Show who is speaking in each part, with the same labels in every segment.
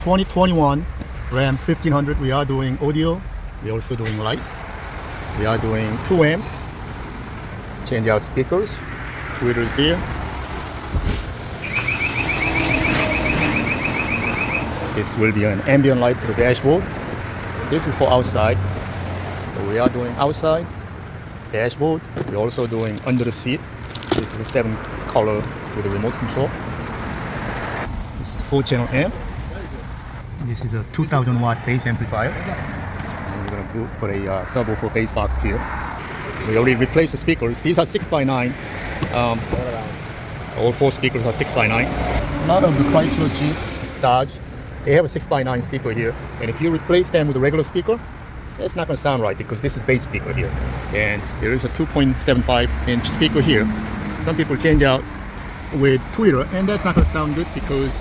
Speaker 1: 2021 Ram 1500. We are doing audio. We're also doing lights. We are doing 2 amps. Change out speakers. Tweeters here. This will be an ambient light for the dashboard. This is for outside. So we are doing outside dashboard. We're also doing under the seat. This is a 7 color with a remote control. This is 4-channel amp. This is a 2000 watt bass amplifier. And we're going to put a subwoofer bass box here. We already replaced the speakers. These are 6x9. All 4 speakers are 6x9. A lot of the Chrysler, Jeep, Dodge, they have a 6x9 speaker here. And if you replace them with a regular speaker, that's not going to sound right because this is bass speaker here. And there is a 2.75 inch speaker here. Some people change out with tweeter, and that's not going to sound good because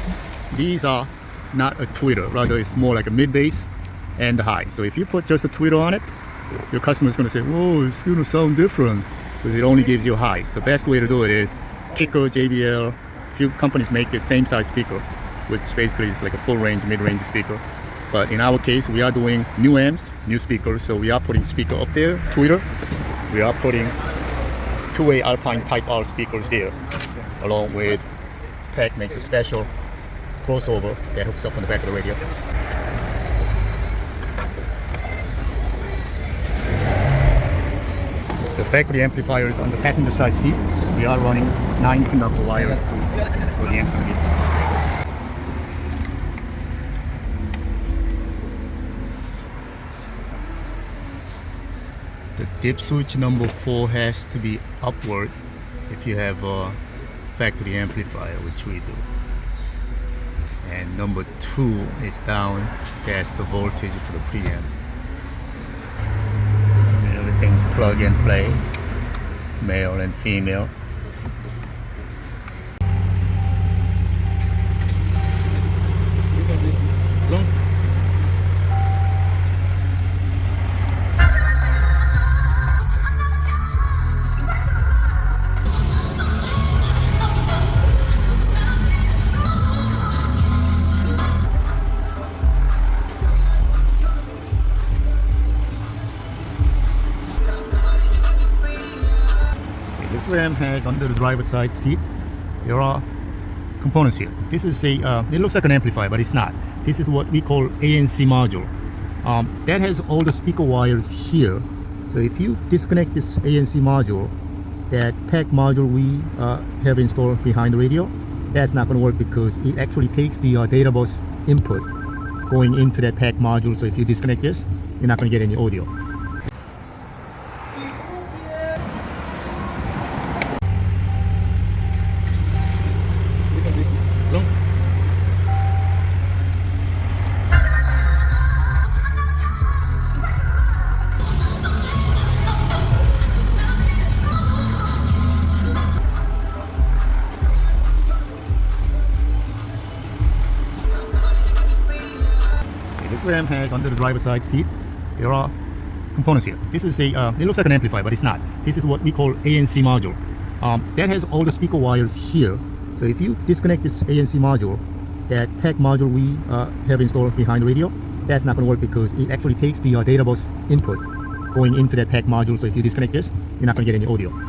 Speaker 1: these are not a tweeter, rather it's more like a mid bass and the high. So if you put just a tweeter on it, your customer is going to say, "Oh, it's going to sound different," because it only gives you highs. So best way to do it is Kicker, JBL. Few companies make the same size speaker, which basically is like a full range, mid range speaker. But in our case, we are doing new amps, new speakers. So we are putting speaker up there, tweeter. We are putting 2-way Alpine Type R speakers there, along with Peck makes a special crossover that hooks up on the back of the radio. The factory amplifier is on the passenger side seat. We are running 9 conductor wires for the amp unit. The dip switch number 4 has to be upward if you have a factory amplifier, which we do. And number 2 is down. That's the voltage for the preamp. Everything's plug and play, male and female. This Ram has under the driver's side seat, there are components here. This is a, it looks like an amplifier, but it's not. This is what we call ANC module. That has all the speaker wires here. So if you disconnect this ANC module, that pack module we have installed behind the radio, that's not going to work because it actually takes the data bus input going into that pack module. So if you disconnect this, you're not going to get any audio. This Ram has under the driver's side seat, there are components here. This is a, it looks like an amplifier, but it's not. This is what we call ANC module. That has all the speaker wires here. So if you disconnect this ANC module, that pack module we have installed behind the radio, that's not going to work because it actually takes the data bus input going into that pack module. So if you disconnect this, you're not going to get any audio.